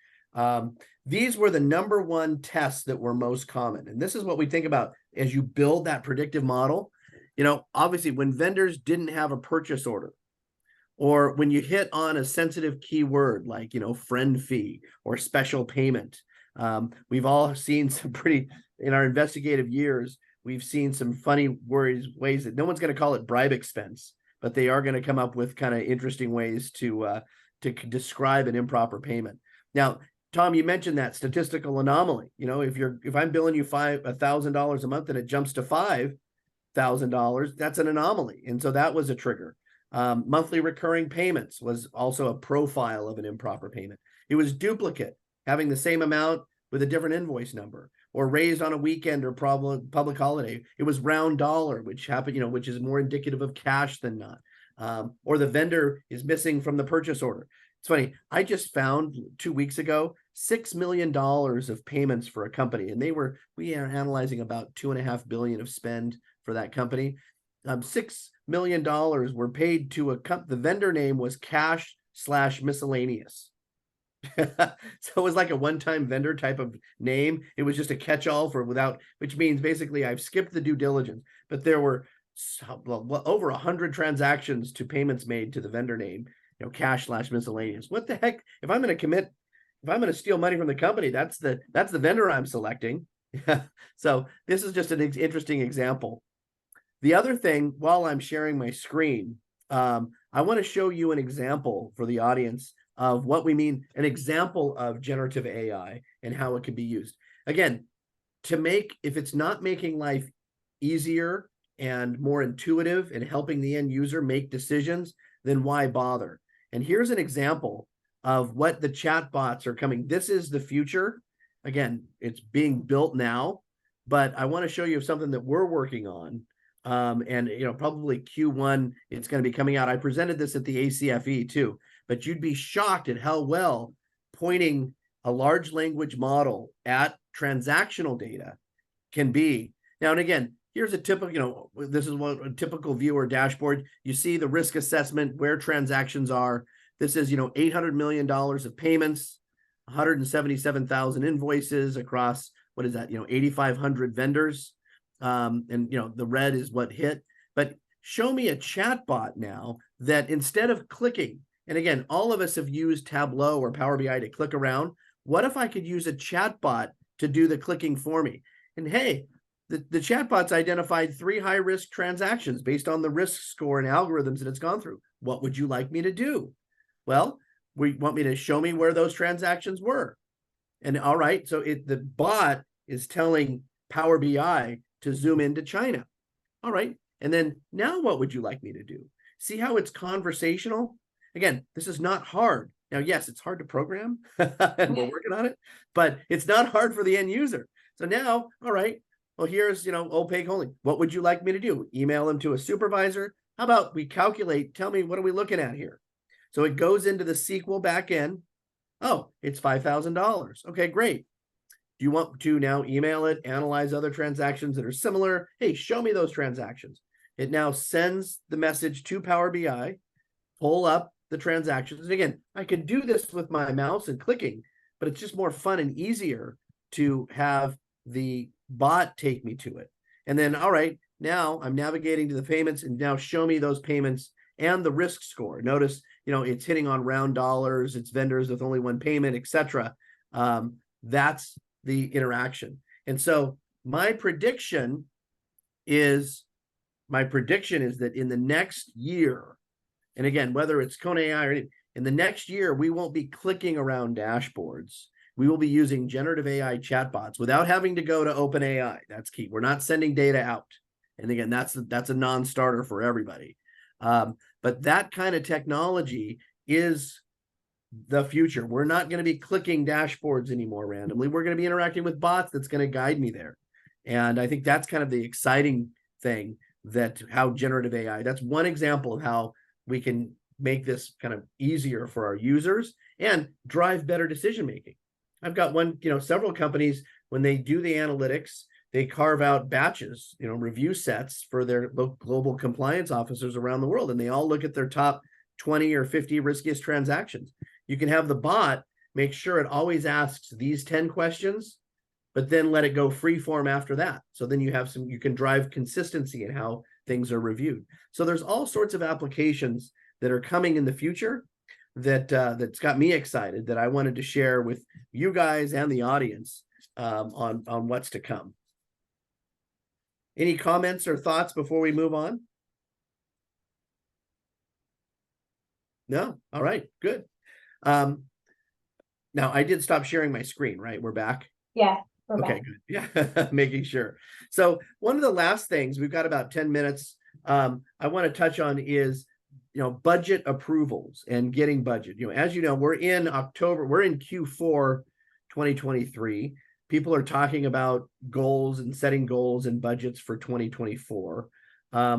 These were the #1 tests that were most common. And this is what we think about as you build that predictive model. You know, obviously when vendors didn't have a purchase order, or when you hit on a sensitive keyword like, you know, friend fee or special payment. We've all seen some in our investigative years, we've seen some funny ways that no one's going to call it bribe expense, but they are going to come up with kind of interesting ways to describe an improper payment. Now, Tom, you mentioned that statistical anomaly. You know, if I'm billing you $1,000 a month and it jumps to $5,000, that's an anomaly. And so that was a trigger. Monthly recurring payments was also a profile of an improper payment. It was duplicate, having the same amount with a different invoice number, or raised on a weekend or public holiday. It was round dollar, which happened, you know, which is more indicative of cash than not. Or the vendor is missing from the purchase order. It's funny. I just found 2 weeks ago $6 million of payments for a company, and we are analyzing about $2.5 billion of spend for that company. $6 million were paid to the vendor name was cash/miscellaneous. So it was like a one-time vendor type of name. It was just a catch-all which means basically I've skipped the due diligence, but there were over 100 transactions to payments made to the vendor name, you know, cash/miscellaneous. What the heck? If I'm going to steal money from the company, that's the vendor I'm selecting. So this is just an interesting example. The other thing, while I'm sharing my screen, I want to show you an example for the audience of what we mean, an example of generative AI and how it can be used. Again, if it's not making life easier and more intuitive and helping the end user make decisions, then why bother? And here's an example of what the chatbots are coming. This is the future. Again, it's being built now, but I want to show you something that we're working on. And you know, probably Q1 it's going to be coming out. I presented this at the ACFE too, but you'd be shocked at how well pointing a large language model at transactional data can be. Now, and again, here's a typical, you know, this is what a typical viewer dashboard. You see the risk assessment, where transactions are. This is, you know, $800 million of payments, 177,000 invoices across, what is that, you know, 8,500 vendors. And, you know, the red is what hit. But show me a chatbot now that instead of clicking, and again, all of us have used Tableau or Power BI to click around. What if I could use a chatbot to do the clicking for me? And hey, the chatbot's identified 3 high-risk transactions based on the risk score and algorithms that it's gone through. What would you like me to do? Well, we want me to show me where those transactions were. And all right, so the bot is telling Power BI to zoom into China. All right, and then now what would you like me to do? See how it's conversational? Again, this is not hard. Now, yes, it's hard to program, and we're working on it, but it's not hard for the end user. So now, all right, well, here's, you know, opaque only. What would you like me to do? Email them to a supervisor? How about we calculate, tell me, what are we looking at here? So it goes into the SQL backend. Oh, it's $5,000. Okay, great. Do you want to now email it, analyze other transactions that are similar? Hey, show me those transactions. It now sends the message to Power BI, pull up the transactions. And again, I can do this with my mouse and clicking, but it's just more fun and easier to have the bot take me to it. And then, all right, now I'm navigating to the payments, and now show me those payments and the risk score. Notice, you know, it's hitting on round dollars, it's vendors with only one payment, etc. That's the interaction. And so my prediction is that in the next year, And again, whether it's konaAI or anything, in the next year, we won't be clicking around dashboards. We will be using generative AI chatbots without having to go to OpenAI. That's key. We're not sending data out. And again, that's a non-starter for everybody. But that kind of technology is the future. We're not going to be clicking dashboards anymore randomly. We're going to be interacting with bots that's going to guide me there. And I think that's kind of the exciting thing, that how generative AI, that's one example of how we can make this kind of easier for our users and drive better decision making. I've got several companies, when they do the analytics, they carve out batches, review sets for their global compliance officers around the world, and they all look at their top 20 or 50 riskiest transactions. You can have the bot make sure it always asks these 10 questions, but then let it go free form after that. So then you can drive consistency in how things are reviewed. So there's all sorts of applications that are coming in the future that's got me excited, that I wanted to share with you guys and the audience on what's to come. Any comments or thoughts before we move on? No? All right, good. Now I did stop sharing my screen, right? We're back? Yeah, we're okay, back. Good. Yeah, making sure. So one of the last things, we've got about 10 minutes, I want to touch on is, budget approvals and getting budget. As you know, we're in October, we're in Q4 2023. People are talking about goals and setting goals and budgets for 2024. My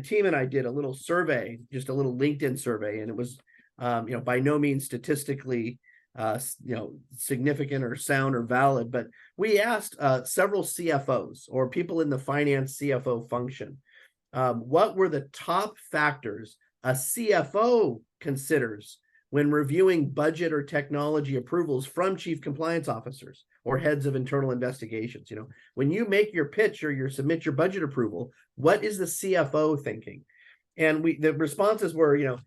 team and I did a little survey, just a little LinkedIn survey, and it was, by no means statistically, significant or sound or valid, but we asked several CFOs or people in the finance CFO function, what were the top factors a CFO considers when reviewing budget or technology approvals from chief compliance officers or heads of internal investigations. When you make your pitch or you submit your budget approval, what is the CFO thinking? And the responses were,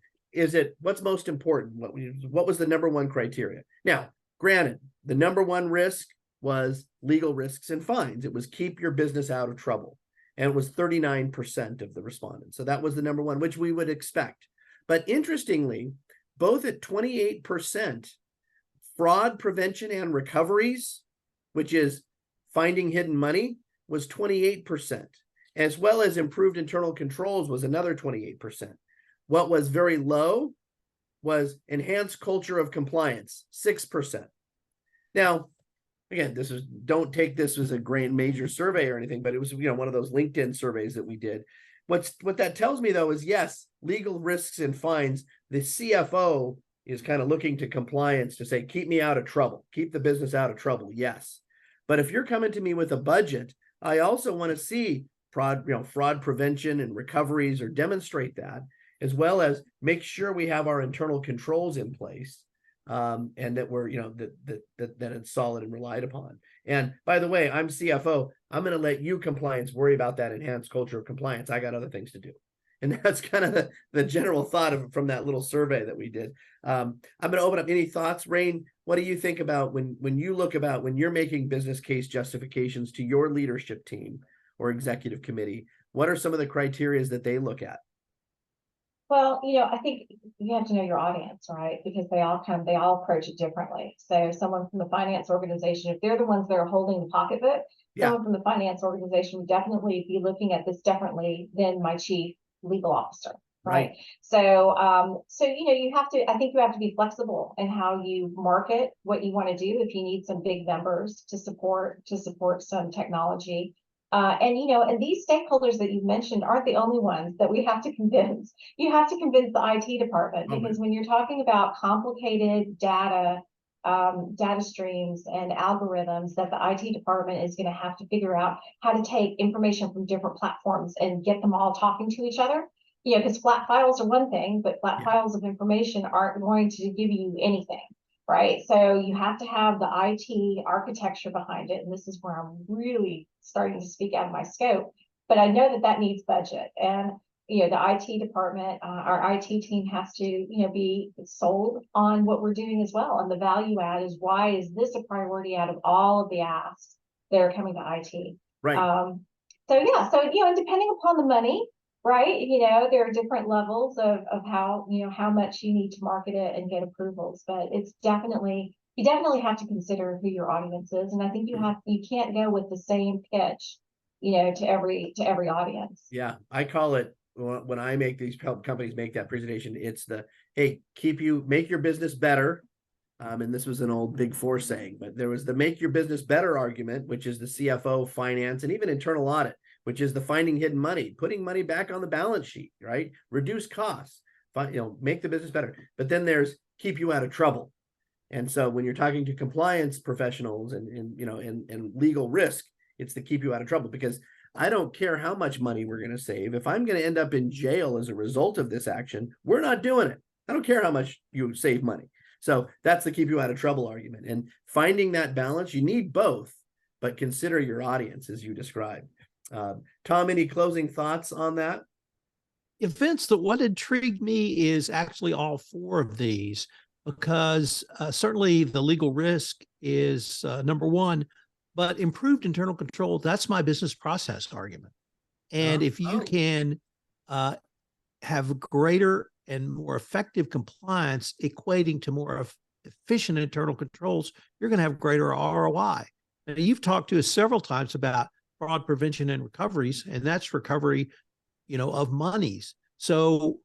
what's most important? What was the number one criteria? Now, granted, the number one risk was legal risks and fines. It was keep your business out of trouble. And it was 39% of the respondents. So that was the number one, which we would expect. But interestingly, both at 28%, fraud prevention and recoveries, which is finding hidden money, was 28%, as well as improved internal controls was another 28%. What was very low was enhanced culture of compliance, 6%. Now, again, don't take this as a great major survey or anything, but it was one of those LinkedIn surveys that we did. What that tells me, though, is yes, legal risks and fines, the CFO is kind of looking to compliance to say, keep me out of trouble, keep the business out of trouble. Yes. But if you're coming to me with a budget, I also want to see fraud prevention and recoveries, or demonstrate that, as well as make sure we have our internal controls in place, and that we're, that it's solid and relied upon. And by the way, I'm CFO. I'm going to let you compliance worry about that enhanced culture of compliance. I got other things to do. And that's kind of the general thought from that little survey that we did. I'm going to open up any thoughts. Rayne, what do you think about when you're making business case justifications to your leadership team or executive committee? What are some of the criteria that they look at? Well, I think you have to know your audience, right? Because they all approach it differently. So someone from the finance organization, if they're the ones that are holding the pocketbook, someone from the finance organization would definitely be looking at this differently than my chief legal officer, right? So you have to, I think you have to be flexible in how you market what you want to do. If you need some big numbers to support some technology. And these stakeholders that you've mentioned aren't the only ones that we have to convince. You have to convince the IT department, because when you're talking about complicated data streams and algorithms, that the IT department is going to have to figure out how to take information from different platforms and get them all talking to each other. Because flat files are one thing, but flat files of information aren't going to give you anything. Right. So you have to have the IT architecture behind it. And this is where I'm really starting to speak out of my scope. But I know that needs budget. And, the IT department, our IT team has to, be sold on what we're doing as well. And the value add is, why is this a priority out of all of the asks that are coming to IT? Right. So, and depending upon the money, right? There are different levels of how, how much you need to market it and get approvals, but it's definitely, you definitely have to consider who your audience is. And I think you can't go with the same pitch, to every audience. Yeah, I call it, when I make these companies make that presentation, it's the, hey, make your business better. And this was an old Big Four saying, but there was the make your business better argument, which is the CFO, finance, and even internal audit, which is the finding hidden money, putting money back on the balance sheet, right? Reduce costs, make the business better. But then there's keep you out of trouble. And so when you're talking to compliance professionals and legal risk, it's to keep you out of trouble, because I don't care how much money we're going to save. If I'm going to end up in jail as a result of this action, we're not doing it. I don't care how much you save money. So that's the keep you out of trouble argument. And finding that balance, you need both, but consider your audience as you described. Tom, any closing thoughts on that? Vince, what intrigued me is actually all four of these, because certainly the legal risk is number one, but improved internal control, that's my business process argument. And if you can have greater and more effective compliance equating to more efficient internal controls, you're going to have greater ROI. Now, you've talked to us several times about fraud prevention and recoveries, and that's recovery, of monies. So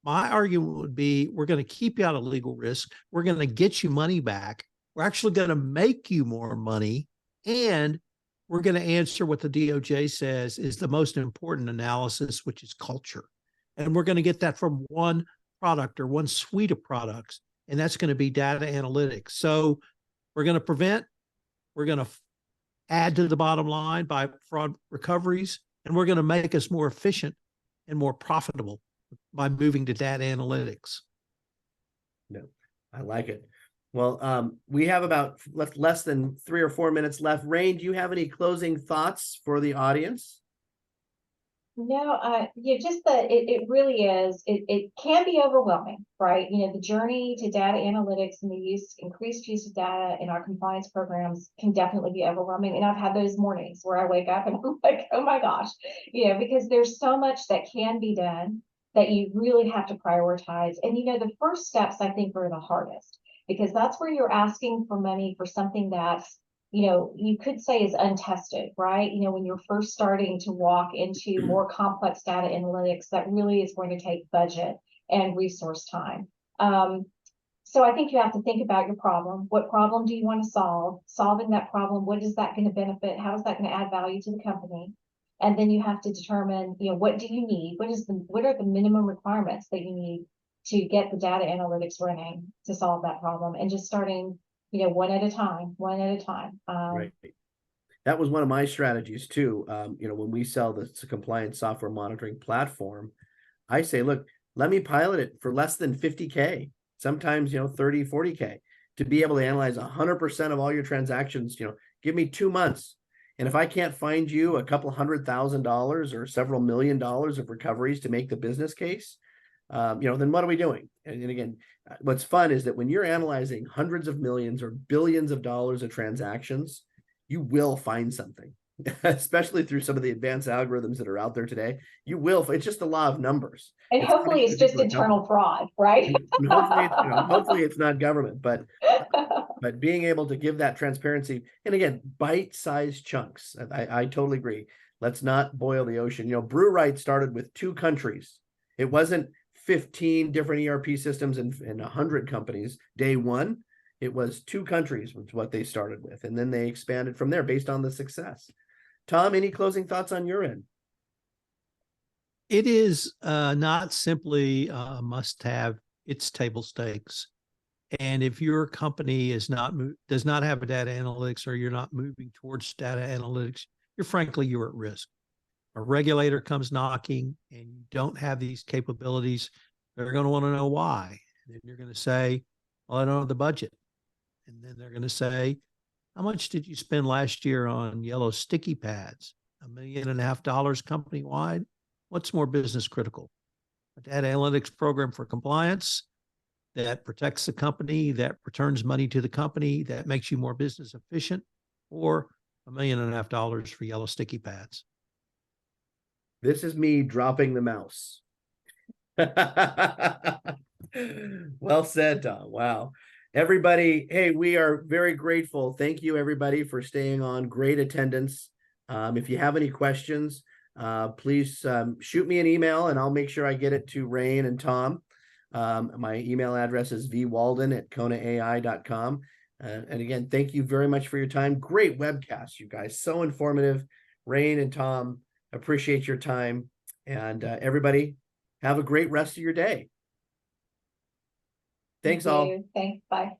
my argument would be, we're going to keep you out of legal risk. We're going to get you money back. We're actually going to make you more money. And we're going to answer what the DOJ says is the most important analysis, which is culture. And we're going to get that from one product or one suite of products, and that's going to be data analytics. So we're going to prevent, we're going to add to the bottom line by fraud recoveries, and we're going to make us more efficient and more profitable by moving to data analytics. No, I like it. Well, we have about less than 3 or 4 minutes left. Rayne, do you have any closing thoughts for the audience? No, just that it really is, it can be overwhelming, right? The journey to data analytics and the increased use of data in our compliance programs can definitely be overwhelming. And I've had those mornings where I wake up and I'm like, oh my gosh, because there's so much that can be done that you really have to prioritize. And, the first steps, I think, are the hardest, because that's where you're asking for money for something that's, you could say is untested, right? When you're first starting to walk into more complex data analytics, that really is going to take budget and resource time. So I think you have to think about your problem. What problem do you want to solve? Solving that problem, what is that going to benefit? How is that going to add value to the company? And then you have to determine, what do you need? What are the minimum requirements that you need to get the data analytics running to solve that problem? And just starting, one at a time. Right. That was one of my strategies too. When we sell this compliance software monitoring platform, I say, look, let me pilot it for less than 50K, sometimes, 30, 40K, to be able to analyze 100% of all your transactions. Give me 2 months. And if I can't find you a couple $100,000 or several $1 million of recoveries to make the business case, then what are we doing? And again, what's fun is that when you're analyzing hundreds of millions or billions of dollars of transactions, you will find something, especially through some of the advanced algorithms that are out there today. You will. It's just the law of numbers. And hopefully it's just internal fraud, right? Hopefully it's not government, but being able to give that transparency, and again, bite-sized chunks. I totally agree. Let's not boil the ocean. Brew-Right started with 2 countries. It wasn't 15 different ERP systems and 100 companies day one. It was 2 countries, was what they started with, and then they expanded from there based on the success. Tom, any closing thoughts on your end? It is not simply a must-have; it's table stakes. And if your company does not have a data analytics, or you're not moving towards data analytics, you're at risk. A regulator comes knocking and you don't have these capabilities, they're going to want to know why. And then you're going to say, well, I don't have the budget. And then they're going to say, how much did you spend last year on yellow sticky pads? $1.5 million company wide? What's more business critical? A data analytics program for compliance that protects the company, that returns money to the company, that makes you more business efficient, or $1.5 million for yellow sticky pads? This is me dropping the mouse. Well said, Tom. Wow. Everybody, hey, we are very grateful. Thank you, everybody, for staying on. Great attendance. If you have any questions, please shoot me an email and I'll make sure I get it to Rayne and Tom. My email address is vwalden@konaAI.com. And again, thank you very much for your time. Great webcast, you guys. So informative. Rayne and Tom, appreciate your time. And everybody, have a great rest of your day. Thanks all. Thanks. Bye.